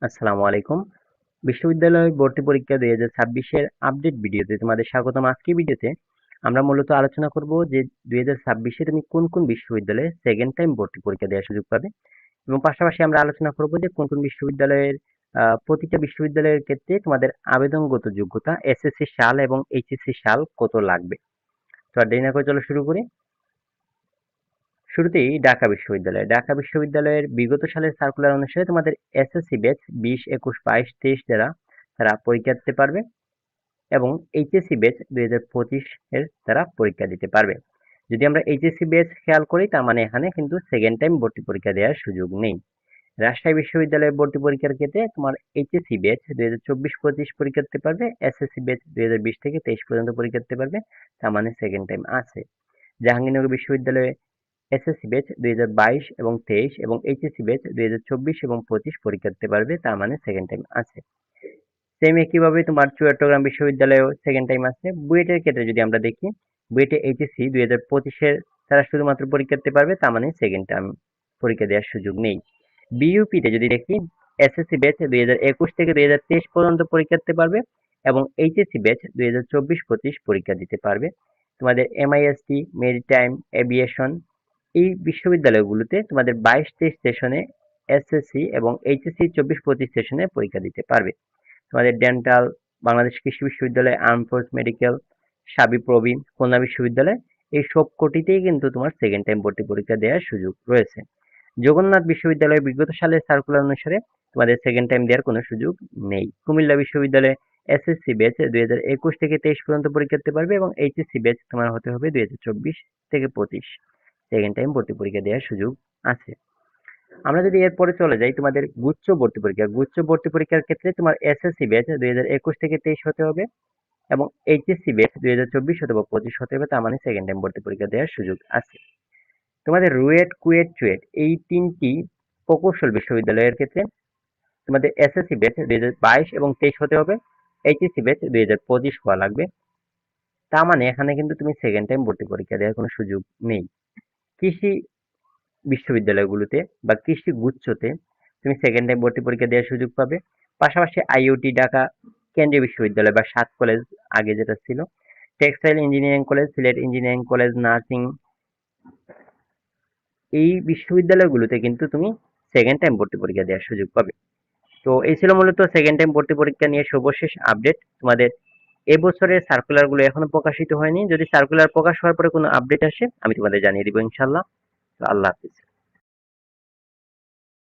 আসসালামু আলাইকুম। বিশ্ববিদ্যালয় ভর্তি পরীক্ষা ২০২৬ এর আপডেট ভিডিওতে তোমাদের স্বাগতম। আজকের ভিডিওতে আমরা মূলত আলোচনা করব যে ২০২৬ এ তুমি কোন কোন বিশ্ববিদ্যালয়ে সেকেন্ড টাইম ভর্তি পরীক্ষা দেওয়ার সুযোগ পাবে এবং পাশাপাশি আমরা আলোচনা করব যে কোন কোন বিশ্ববিদ্যালয়ের প্রতিটা বিশ্ববিদ্যালয়ের ক্ষেত্রে তোমাদের আবেদনগত যোগ্যতা এসএসসি সাল এবং এইচএসসি সাল কত লাগবে। তো আর দেরি না করে চলো শুরু করি। শুরুতেই ঢাকা বিশ্ববিদ্যালয়ের বিগত সালের সার্কুলার অনুসারে তোমাদের এসএসসি ব্যাচ 20, 21, 22, 23 যারা তারা পরীক্ষা দিতে পারবে এবং এইচএসসি ব্যাচ 2025 এর তারা পরীক্ষা দিতে পারবে। যদি আমরা এইচএসসি ব্যাচ খেয়াল করি তার মানে এখানে কিন্তু সেকেন্ড টাইম ভর্তি পরীক্ষা দেওয়ার সুযোগ নেই। রাজশাহী বিশ্ববিদ্যালয়ের ভর্তি পরীক্ষার ক্ষেত্রে তোমার এইচএসসি ব্যাচ 2024-25 পরীক্ষা দিতে পারবে, এসএসসি ব্যাচ 2020 থেকে 23 পর্যন্ত পরীক্ষা দিতে পারবে, তার মানে সেকেন্ড টাইম আছে। জাহাঙ্গীরনগর বিশ্ববিদ্যালয়ে এসএসসি ব্যাচ 2022 এবং 23 এবং এইচএসসি ব্যাচ 2024 এবং 25 পরীক্ষা দিতে পারবে, তার মানে সেকেন্ড টাইম আছে। সেম একইভাবে তোমার চট্টগ্রাম বিশ্ববিদ্যালয়েও সেকেন্ড টাইম আছে। বুয়েটের ক্ষেত্রে যদি আমরা দেখি, বুয়েটে এইচএসসি 2025-এর তারা শুধুমাত্র পরীক্ষা দিতে পারবে, তার মানে সেকেন্ড টাইম পরীক্ষা দেওয়ার সুযোগ নেই। বিইউপিতে যদি দেখি, এসএসসি ব্যাচ 2021 থেকে 2023 পর্যন্ত পরীক্ষা দিতে পারবে এবং এইচএসসি ব্যাচ 2024-25 পরীক্ষা দিতে পারবে। তোমাদের এমআইএসটি, মেরিটাইম, এভিয়েশন এই বিশ্ববিদ্যালয়গুলোতে তোমাদের 22-23 সেশনে এসএসসি এবং এইচএসসি 24-25 সেশনে পরীক্ষা দিতে পারবে। তোমাদের ডেন্টাল, বাংলাদেশ কৃষি বিশ্ববিদ্যালয়, arm force medical, Shabiprobi, Khulna বিশ্ববিদ্যালয় এই সবকটিতেই কিন্তু তোমার সেকেন্ড টাইম ভর্তি পরীক্ষা দেওয়ার সুযোগ রয়েছে। জগন্নাথ বিশ্ববিদ্যালয়ের বিগত সালের সার্কুলার অনুসারে তোমাদের সেকেন্ড টাইম দেওয়ার কোনো সুযোগ নেই। কুমিল্লা বিশ্ববিদ্যালয়ে এসএসসি ব্যাচ 2021 থেকে 23 পর্যন্ত পরীক্ষা দিতে পারবে এবং এইচএসসি ব্যাচ তোমার হতে হবে 2024 থেকে 25 সেকেন্ড টাইম ভর্তি পরীক্ষা দেওয়ার সুযোগ আছে। আমরা যদি এরপরে চলে যাই তোমাদের গুচ্ছ ভর্তি পরীক্ষার ক্ষেত্রে তোমার এসএসসি ব্যাচ 2021 থেকে 23 হতে হবে এবং এইচএসসি ব্যাচ 2024 অথবা 25 হতে হবে, তার মানে সেকেন্ড টাইম ভর্তি পরীক্ষা দেওয়ার সুযোগ আছে। তোমাদের রুয়েট, কুয়েট, চুয়েট এই তিনটি প্রকৌশল বিশ্ববিদ্যালয়ের ক্ষেত্রে তোমাদের এসএসসি ব্যাচ 2022 এবং 23 হতে হবে, এইচএসসি ব্যাচ 2025 হওয়া লাগবে, তার মানে এখানে কিন্তু তুমি সেকেন্ড টাইম ভর্তি পরীক্ষা দেওয়ার কোনো সুযোগ নেই। কৃষি বিশ্ববিদ্যালয়গুলোতে বা কৃষি গুচ্ছতে তুমি সেকেন্ড টাইম ভর্তি পরীক্ষা দেওয়ার সুযোগ পাবে। পাশাপাশি আইওটি ঢাকা কেন্দ্রীয় বিশ্ববিদ্যালয় বা 7 কলেজ আগে যেটা ছিল, textile engineering college, Sylhet engineering college, nursing এই বিশ্ববিদ্যালয়গুলোতে কিন্তু তুমি সেকেন্ড টাইম ভর্তি পরীক্ষা দেওয়ার সুযোগ পাবে। তো এই ছিল মূলত সেকেন্ড টাইম ভর্তি পরীক্ষা নিয়ে সর্বশেষ আপডেট। তোমাদের এবছরের সার্কুলার গুলো এখনো প্রকাশিত হয়নি। যদি সার্কুলার প্রকাশ হওয়ার পরে কোনো আপডেট আসে আমি তোমাদের জানিয়ে দিব ইনশাল্লাহ। তো আল্লাহ হাফিজ।